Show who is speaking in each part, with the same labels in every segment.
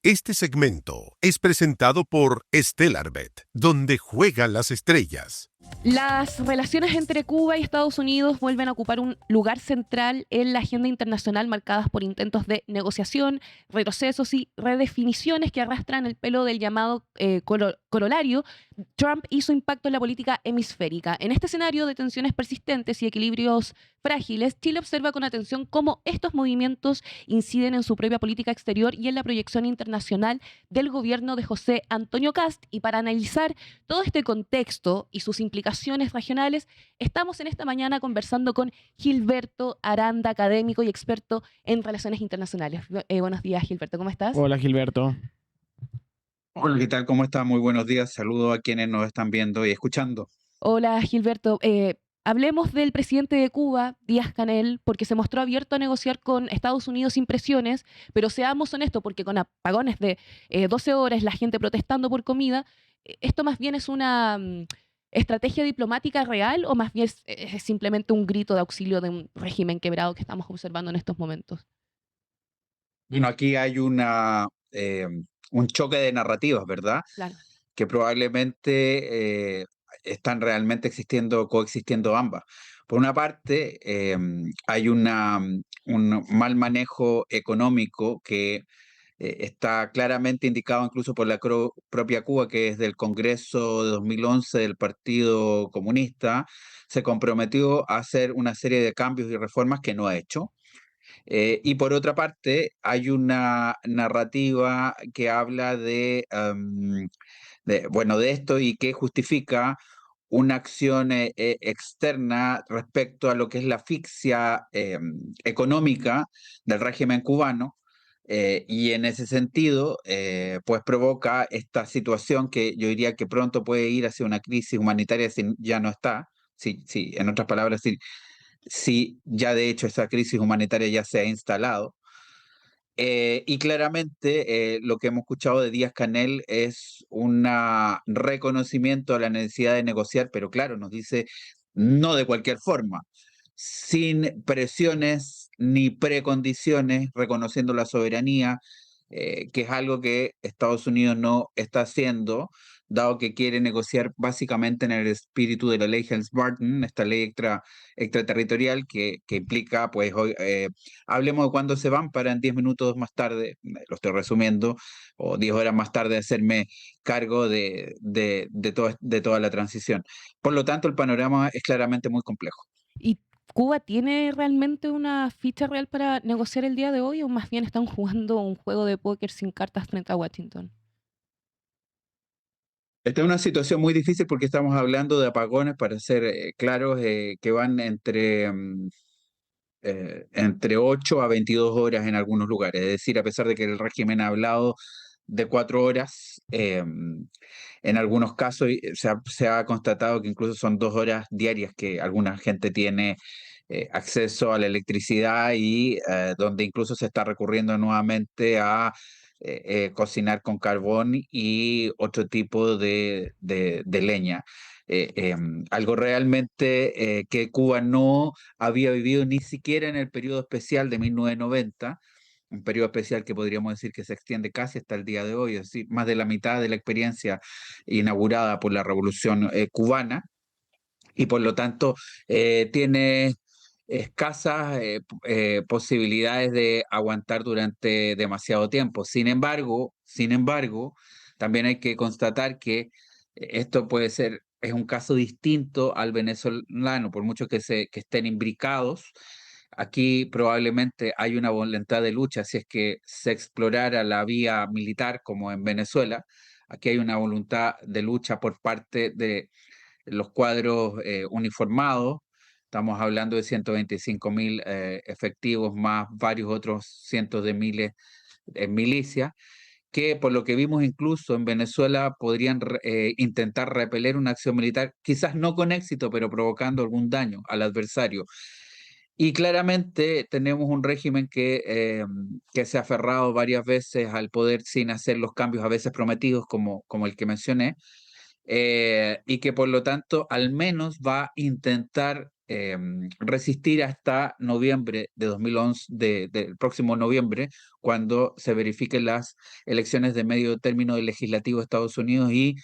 Speaker 1: Este segmento es presentado por Stellarbet, donde juegan las estrellas.
Speaker 2: Las relaciones entre Cuba y Estados Unidos vuelven a ocupar un lugar central en la agenda internacional, marcadas por intentos de negociación, retrocesos y redefiniciones que arrastran el pelo del llamado corolario. Trump hizo impacto en la política hemisférica. En este escenario de tensiones persistentes y equilibrios frágiles, Chile observa con atención cómo estos movimientos inciden en su propia política exterior y en la proyección internacional del gobierno de José Antonio Kast. Y para analizar todo este contexto y sus implicaciones regionales, estamos en esta mañana conversando con Gilberto Aranda, académico y experto en relaciones internacionales. Buenos días, Gilberto, ¿cómo estás?
Speaker 3: Hola Gilberto.
Speaker 4: Hola, ¿qué tal? ¿Cómo está? Muy buenos días. Saludos a quienes nos están viendo y escuchando.
Speaker 2: Hola, Gilberto. Hablemos del presidente de Cuba, Díaz-Canel, porque se mostró abierto a negociar con Estados Unidos sin presiones, pero seamos honestos, porque con apagones de 12 horas, la gente protestando por comida, ¿esto más bien es una estrategia diplomática real o más bien es simplemente un grito de auxilio de un régimen quebrado que estamos observando en estos momentos?
Speaker 4: Bueno, aquí hay un choque de narrativas, ¿verdad?
Speaker 2: Claro.
Speaker 4: Que probablemente están realmente coexistiendo ambas. Por una parte, hay un mal manejo económico que está claramente indicado incluso por la propia Cuba, que es del Congreso de 2011 del Partido Comunista, se comprometió a hacer una serie de cambios y reformas que no ha hecho. Y por otra parte, hay una narrativa que habla bueno, de esto y que justifica una acción externa respecto a lo que es la asfixia económica del régimen cubano. Y en ese sentido, pues provoca esta situación que yo diría que pronto puede ir hacia una crisis humanitaria si ya no está. Sí, sí, en otras palabras, si ya de hecho esa crisis humanitaria ya se ha instalado. Y claramente lo que hemos escuchado de Díaz-Canel es un reconocimiento a la necesidad de negociar, pero claro, nos dice no de cualquier forma, sin presiones ni precondiciones, reconociendo la soberanía, que es algo que Estados Unidos no está haciendo, dado que quiere negociar básicamente en el espíritu de la ley Helms-Burton, esta ley extraterritorial que implica, pues, hablemos de cuándo se van para en 10 minutos más tarde, lo estoy resumiendo, o 10 horas más tarde hacerme cargo de toda la transición. Por lo tanto, el panorama es claramente muy complejo.
Speaker 2: ¿Y Cuba tiene realmente una ficha real para negociar el día de hoy o más bien están jugando un juego de póker sin cartas frente a Washington?
Speaker 4: Esta es una situación muy difícil porque estamos hablando de apagones, para ser claros, que van entre 8 a 22 horas en algunos lugares. Es decir, a pesar de que el régimen ha hablado de 4 horas, en algunos casos se ha constatado que incluso son 2 horas diarias que alguna gente tiene acceso a la electricidad y donde incluso se está recurriendo nuevamente a cocinar con carbón y otro tipo de leña. Algo realmente que Cuba no había vivido ni siquiera en el periodo especial de 1990, un periodo especial que podríamos decir que se extiende casi hasta el día de hoy, es decir, más de la mitad de la experiencia inaugurada por la Revolución cubana, y por lo tanto tiene escasas posibilidades de aguantar durante demasiado tiempo. Sin embargo, también hay que constatar que esto es un caso distinto al venezolano, por mucho que estén imbricados. Aquí probablemente hay una voluntad de lucha si es que se explorara la vía militar como en Venezuela. Aquí hay una voluntad de lucha por parte de los cuadros uniformados. Estamos hablando de 125.000 efectivos más varios otros cientos de miles en milicias, que por lo que vimos incluso en Venezuela podrían intentar repeler una acción militar, quizás no con éxito, pero provocando algún daño al adversario. Y claramente tenemos un régimen que se ha aferrado varias veces al poder sin hacer los cambios a veces prometidos, como el que mencioné, y que por lo tanto al menos va a intentar resistir hasta noviembre de 2011, del próximo noviembre, cuando se verifiquen las elecciones de medio término del legislativo de Estados Unidos y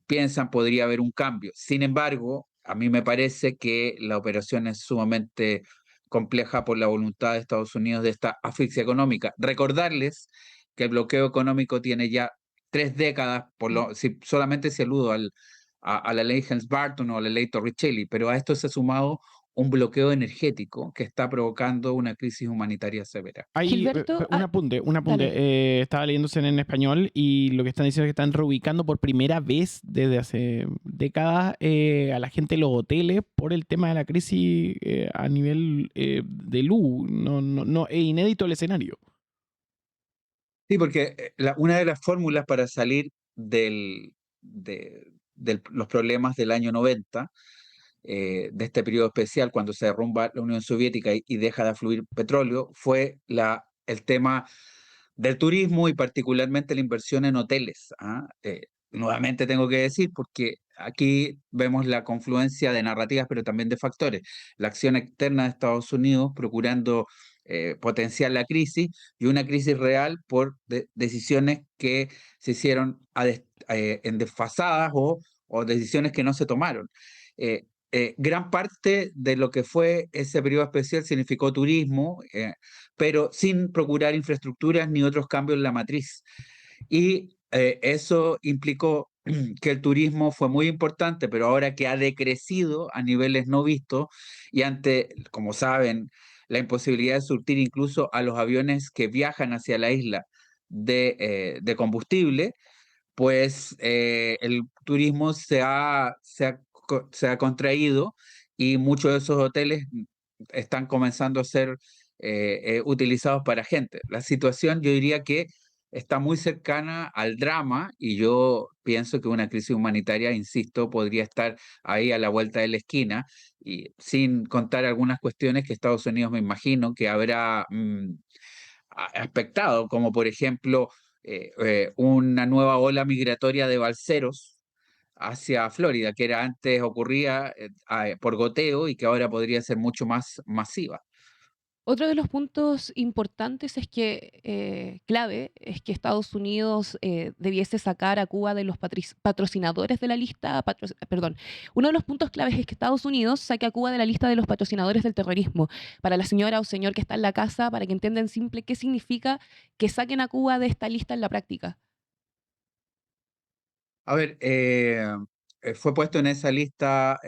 Speaker 4: piensan podría haber un cambio. Sin embargo, a mí me parece que la operación es sumamente compleja por la voluntad de Estados Unidos de esta asfixia económica. Recordarles que el bloqueo económico tiene ya 3 décadas, solamente si aludo a la ley Helms-Burton o a la ley Torricelli, pero a esto se ha sumado un bloqueo energético que está provocando una crisis humanitaria severa.
Speaker 3: Hay
Speaker 2: Gilberto,
Speaker 3: un apunte.
Speaker 2: dale.
Speaker 3: Estaba leyéndose en español y lo que están diciendo es que están reubicando por primera vez desde hace décadas a la gente en los hoteles por el tema de la crisis a nivel de luz. No, es inédito el escenario.
Speaker 4: Sí, porque una de las fórmulas para salir de los problemas del año 90, de este periodo especial, cuando se derrumba la Unión Soviética y deja de fluir petróleo, fue el tema del turismo y particularmente la inversión en hoteles. Nuevamente tengo que decir, porque aquí vemos la confluencia de narrativas, pero también de factores. La acción externa de Estados Unidos procurando potenciar la crisis y una crisis real por decisiones que se hicieron en desfasadas o decisiones que no se tomaron. Gran parte de lo que fue ese periodo especial significó turismo, pero sin procurar infraestructuras ni otros cambios en la matriz. Y eso implicó que el turismo fue muy importante, pero ahora que ha decrecido a niveles no vistos y ante, como saben, la imposibilidad de surtir incluso a los aviones que viajan hacia la isla de combustible, pues el turismo se ha contraído y muchos de esos hoteles están comenzando a ser utilizados para gente. La situación, yo diría que está muy cercana al drama y yo pienso que una crisis humanitaria, insisto, podría estar ahí a la vuelta de la esquina, y sin contar algunas cuestiones que Estados Unidos me imagino que habrá aspectado, como por ejemplo una nueva ola migratoria de balseros hacia Florida, que ocurría por goteo y que ahora podría ser mucho más masiva.
Speaker 2: Otro de los puntos importantes es que, clave, es que Estados Unidos debiese sacar a Cuba de los patrocinadores de la lista, perdón, uno de los puntos claves es que Estados Unidos saque a Cuba de la lista de los patrocinadores del terrorismo. Para la señora o señor que está en la casa, para que entiendan simple qué significa que saquen a Cuba de esta lista en la práctica.
Speaker 4: A ver, fue puesto en esa lista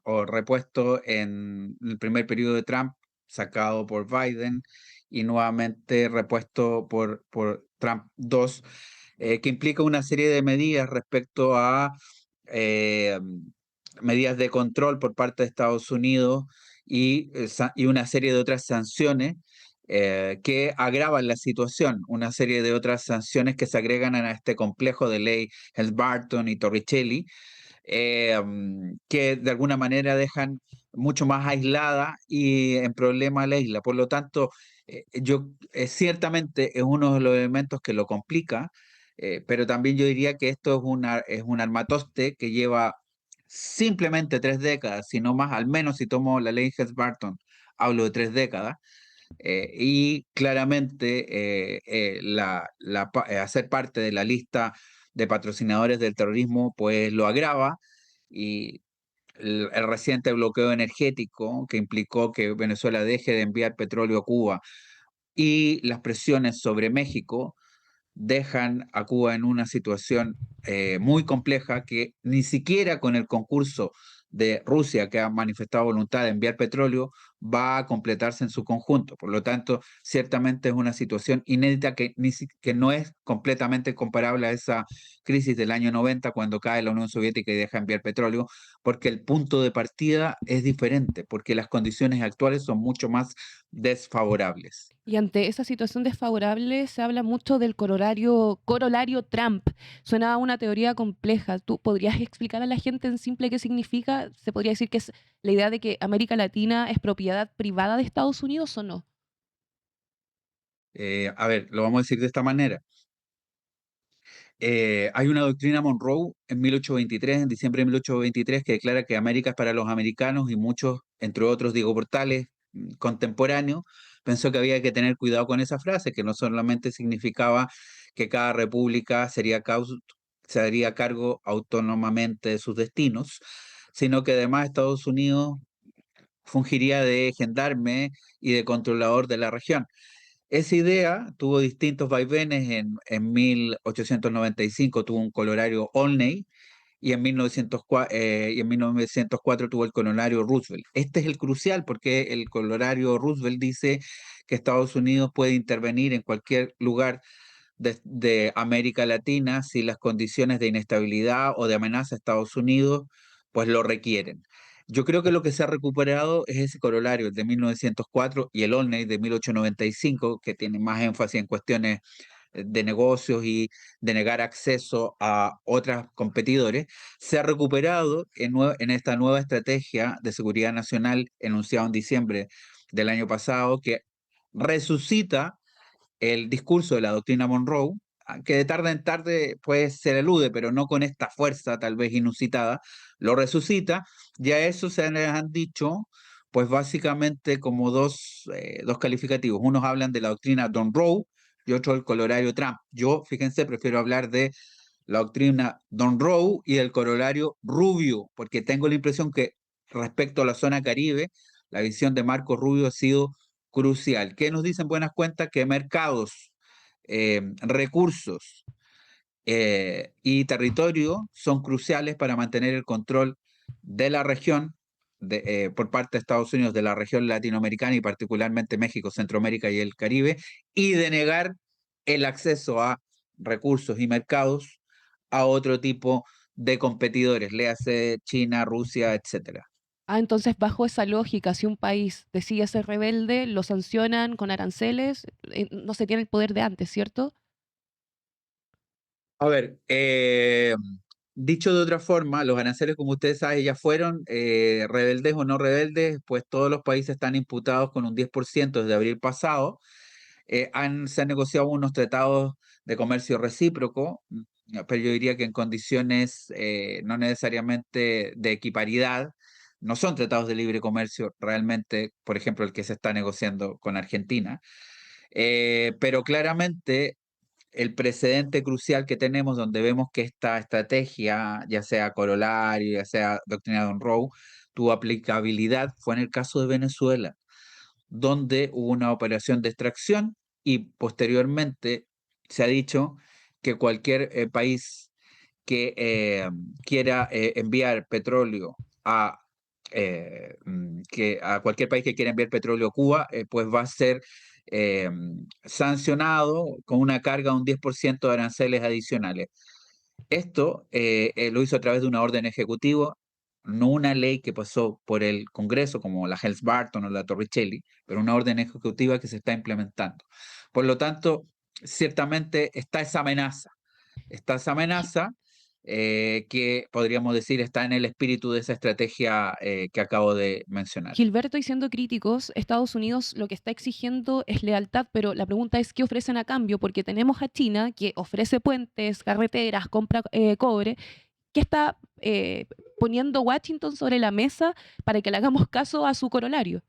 Speaker 4: o repuesto en el primer periodo de Trump, sacado por Biden y nuevamente repuesto por Trump 2, que implica una serie de medidas respecto a eh, medidas de control por parte de Estados Unidos y una serie de otras sanciones que agravan la situación, una serie de otras sanciones que se agregan a este complejo de ley Helms-Burton y Torricelli, que de alguna manera dejan mucho más aislada y en problema a la isla. Por lo tanto, ciertamente es uno de los elementos que lo complica, pero también yo diría que esto es un armatoste que lleva simplemente 3 décadas, si no más, al menos si tomo la ley Helms-Burton, hablo de 3 décadas, y claramente hacer parte de la lista de patrocinadores del terrorismo pues lo agrava, y el reciente bloqueo energético que implicó que Venezuela deje de enviar petróleo a Cuba y las presiones sobre México dejan a Cuba en una situación muy compleja que ni siquiera con el concurso de Rusia, que ha manifestado voluntad de enviar petróleo, va a completarse en su conjunto. Por lo tanto, ciertamente es una situación inédita que no es completamente comparable a esa crisis del año 90 cuando cae la Unión Soviética y deja de enviar petróleo, porque el punto de partida es diferente, porque las condiciones actuales son mucho más desfavorables.
Speaker 2: Y ante esa situación desfavorable se habla mucho del corolario Trump. Suena a una teoría compleja. ¿Tú podrías explicar a la gente en simple qué significa? ¿Se podría decir que es la idea de que América Latina es propiedad privada de Estados Unidos o no?
Speaker 4: A ver, lo vamos a decir de esta manera. Hay una doctrina Monroe en 1823, en diciembre de 1823, que declara que América es para los americanos y muchos, entre otros, Diego Portales, contemporáneos, pensó que había que tener cuidado con esa frase, que no solamente significaba que cada república se haría cargo autónomamente de sus destinos, sino que además Estados Unidos fungiría de gendarme y de controlador de la región. Esa idea tuvo distintos vaivenes. En 1895 tuvo un colorario Olney y en 1904 tuvo el colorario Roosevelt. Este es el crucial porque el colorario Roosevelt dice que Estados Unidos puede intervenir en cualquier lugar de América Latina si las condiciones de inestabilidad o de amenaza a Estados Unidos pues lo requieren. Yo creo que lo que se ha recuperado es ese corolario, el de 1904 y el Olney de 1895, que tiene más énfasis en cuestiones de negocios y de negar acceso a otros competidores, se ha recuperado en esta nueva estrategia de seguridad nacional enunciada en diciembre del año pasado, que resucita el discurso de la doctrina Monroe, que de tarde en tarde pues se le elude, pero no con esta fuerza tal vez inusitada, lo resucita, y a eso se les han dicho pues básicamente como dos calificativos. Unos hablan de la doctrina Monroe y otro el corolario Trump. Yo, fíjense, prefiero hablar de la doctrina Monroe y del corolario Rubio, porque tengo la impresión que respecto a la zona Caribe, la visión de Marco Rubio ha sido crucial. ¿Qué nos dicen buenas cuentas? Que mercados, recursos y territorio son cruciales para mantener el control de la región por parte de Estados Unidos, de la región latinoamericana y particularmente México, Centroamérica y el Caribe, y de negar el acceso a recursos y mercados a otro tipo de competidores, léase China, Rusia, etcétera.
Speaker 2: Ah, entonces bajo esa lógica, si un país decide ser rebelde, lo sancionan con aranceles, no se tiene el poder de antes, ¿cierto?
Speaker 4: A ver, dicho de otra forma, los aranceles, como ustedes saben, ya fueron rebeldes o no rebeldes, pues todos los países están imputados con un 10% desde abril pasado. Se han negociado unos tratados de comercio recíproco, pero yo diría que en condiciones no necesariamente de equiparidad. No son tratados de libre comercio realmente, por ejemplo, el que se está negociando con Argentina. Pero claramente el precedente crucial que tenemos donde vemos que esta estrategia, ya sea corolario, ya sea doctrina Monroe, tuvo aplicabilidad fue en el caso de Venezuela, donde hubo una operación de extracción y posteriormente se ha dicho que cualquier país que quiera enviar petróleo a cualquier país que quiera enviar petróleo a Cuba, pues va a ser eh, sancionado con una carga de un 10% de aranceles adicionales. Esto lo hizo a través de una orden ejecutiva, no una ley que pasó por el Congreso como la Helms-Burton o la Torricelli, pero una orden ejecutiva que se está implementando. Por lo tanto, ciertamente está esa amenaza que podríamos decir está en el espíritu de esa estrategia que acabo de mencionar.
Speaker 2: Gilberto, y siendo críticos, Estados Unidos lo que está exigiendo es lealtad, pero la pregunta es qué ofrecen a cambio, porque tenemos a China que ofrece puentes, carreteras, compra cobre. ¿Qué está poniendo Washington sobre la mesa para que le hagamos caso a su corolario?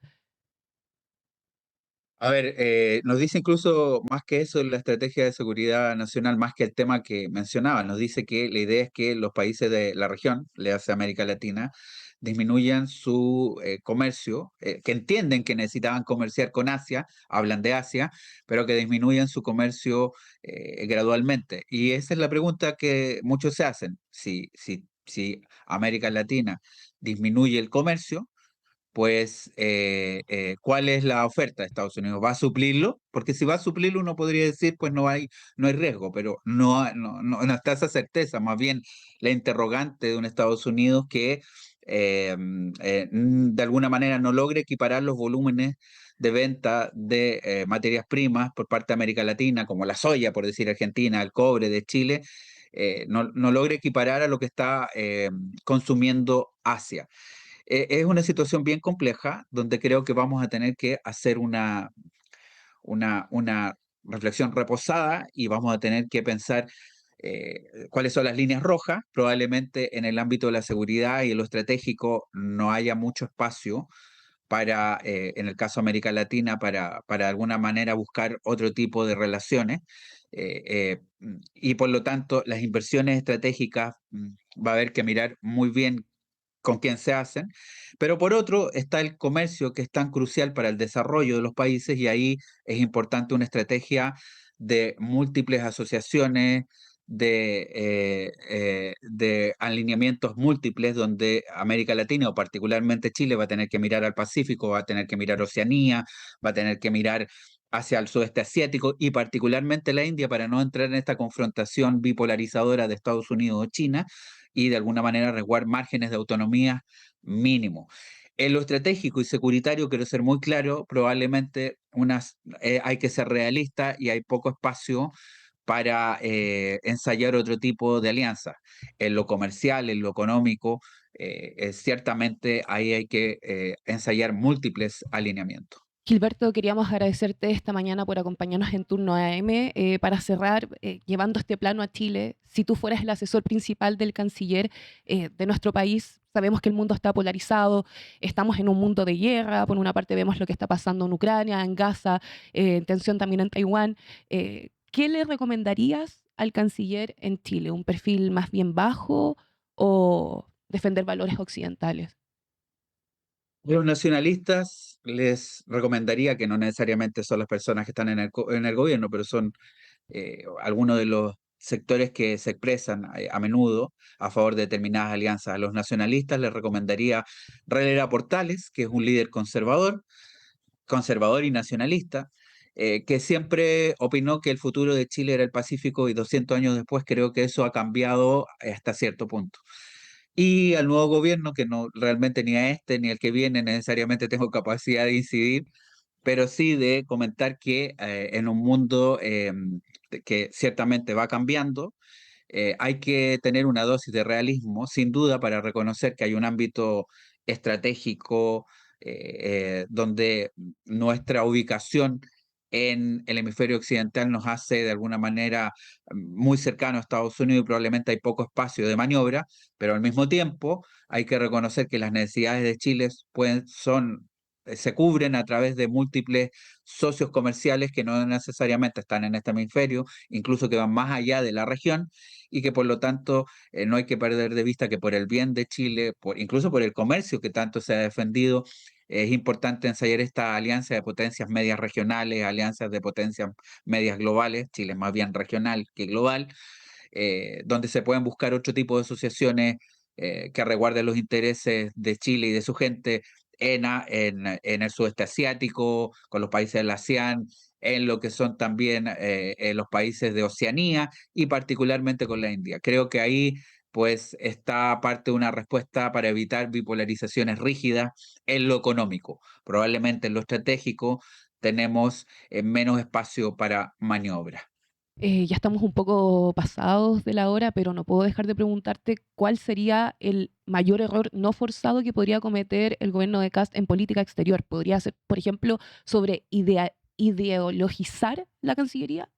Speaker 4: A ver, nos dice incluso más que eso la estrategia de seguridad nacional, más que el tema que mencionaba, nos dice que la idea es que los países de la región, le hace América Latina, disminuyan su comercio, que entienden que necesitaban comerciar con Asia, hablan de Asia, pero que disminuyan su comercio gradualmente. Y esa es la pregunta que muchos se hacen. Si América Latina disminuye el comercio, pues, ¿cuál es la oferta de Estados Unidos? ¿Va a suplirlo? Porque si va a suplirlo, uno podría decir, pues no hay riesgo, pero no está esa certeza. Más bien, la interrogante de un Estados Unidos que de alguna manera no logre equiparar los volúmenes de venta de materias primas por parte de América Latina, como la soya, por decir Argentina, el cobre de Chile, no logre equiparar a lo que está consumiendo Asia. Es una situación bien compleja donde creo que vamos a tener que hacer una reflexión reposada y vamos a tener que pensar cuáles son las líneas rojas. Probablemente en el ámbito de la seguridad y en lo estratégico no haya mucho espacio para, en el caso de América Latina, para de alguna manera buscar otro tipo de relaciones. Y por lo tanto, las inversiones estratégicas va a haber que mirar muy bien con quién se hacen, pero por otro está el comercio que es tan crucial para el desarrollo de los países y ahí es importante una estrategia de múltiples asociaciones, de alineamientos múltiples donde América Latina o particularmente Chile va a tener que mirar al Pacífico, va a tener que mirar Oceanía, va a tener que mirar hacia el sudeste asiático y particularmente la India para no entrar en esta confrontación bipolarizadora de Estados Unidos o China y de alguna manera resguardar márgenes de autonomía mínimos. En lo estratégico y securitario, quiero ser muy claro, probablemente hay que ser realista y hay poco espacio para ensayar otro tipo de alianzas. En lo comercial, en lo económico, ciertamente ahí hay que ensayar múltiples alineamientos.
Speaker 2: Gilberto, queríamos agradecerte esta mañana por acompañarnos en Turno AM. Para cerrar, llevando este plano a Chile, si tú fueras el asesor principal del canciller de nuestro país, sabemos que el mundo está polarizado, estamos en un mundo de guerra, por una parte vemos lo que está pasando en Ucrania, en Gaza, tensión también en Taiwán. ¿Qué le recomendarías al canciller en Chile? ¿Un perfil más bien bajo o defender valores occidentales?
Speaker 4: Los nacionalistas les recomendaría que no necesariamente son las personas que están en en el gobierno, pero son algunos de los sectores que se expresan a menudo a favor de determinadas alianzas. A los nacionalistas les recomendaría Relera Portales, que es un líder conservador y nacionalista, que siempre opinó que el futuro de Chile era el Pacífico y 200 años después creo que eso ha cambiado hasta cierto punto. Y al nuevo gobierno, que no realmente ni a este ni al que viene necesariamente tengo capacidad de incidir, pero sí de comentar que en un mundo que ciertamente va cambiando, hay que tener una dosis de realismo, sin duda, para reconocer que hay un ámbito estratégico donde nuestra ubicación en el hemisferio occidental nos hace de alguna manera muy cercano a Estados Unidos y probablemente hay poco espacio de maniobra, pero al mismo tiempo hay que reconocer que las necesidades de Chile se cubren a través de múltiples socios comerciales que no necesariamente están en este hemisferio, incluso que van más allá de la región y que por lo tanto no hay que perder de vista que por el bien de Chile, incluso por el comercio que tanto se ha defendido, es importante ensayar esta alianza de potencias medias regionales, alianzas de potencias medias globales. Chile es más bien regional que global, donde se pueden buscar otro tipo de asociaciones que resguarden los intereses de Chile y de su gente en el sudeste asiático, con los países del ASEAN, en lo que son también los países de Oceanía y particularmente con la India. Creo que ahí pues está parte de una respuesta para evitar bipolarizaciones rígidas en lo económico. Probablemente en lo estratégico tenemos menos espacio para maniobra.
Speaker 2: Ya estamos un poco pasados de la hora, pero no puedo dejar de preguntarte cuál sería el mayor error no forzado que podría cometer el gobierno de Kast en política exterior. ¿Podría ser, por ejemplo, sobre ideologizar la Cancillería?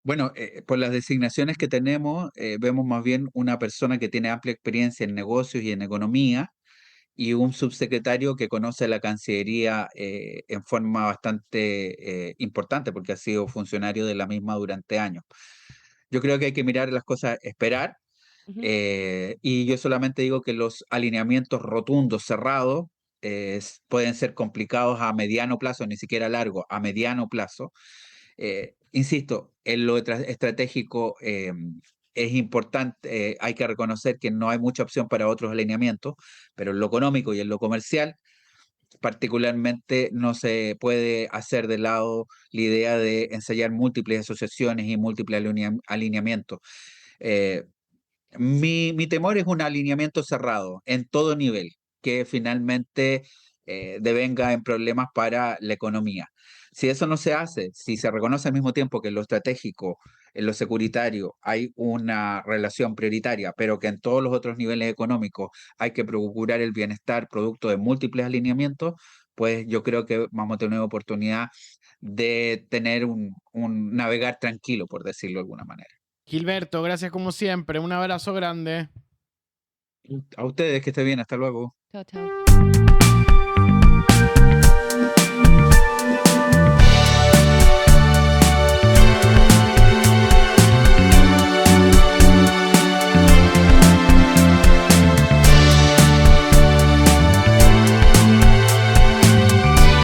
Speaker 4: Bueno, por las designaciones que tenemos, vemos más bien una persona que tiene amplia experiencia en negocios y en economía y un subsecretario que conoce la Cancillería en forma bastante importante porque ha sido funcionario de la misma durante años. Yo creo que hay que mirar las cosas, esperar,
Speaker 2: Ujú.
Speaker 4: y yo solamente digo que los alineamientos rotundos, cerrados, pueden ser complicados a mediano plazo, ni siquiera a largo, a mediano plazo. Insisto, en lo estratégico es importante, hay que reconocer que no hay mucha opción para otros alineamientos, pero en lo económico y en lo comercial, particularmente, no se puede hacer de lado la idea de ensayar múltiples asociaciones y múltiples alineamientos. Eh, mi temor es un alineamiento cerrado en todo nivel, que finalmente devenga en problemas para la economía. Si eso no se hace, si se reconoce al mismo tiempo que en lo estratégico, en lo securitario, hay una relación prioritaria, pero que en todos los otros niveles económicos hay que procurar el bienestar producto de múltiples alineamientos, pues yo creo que vamos a tener oportunidad de tener un navegar tranquilo, por decirlo de alguna manera.
Speaker 3: Gilberto, gracias como siempre. Un abrazo grande.
Speaker 4: A ustedes, que esté bien, hasta luego.
Speaker 2: Chao, chao.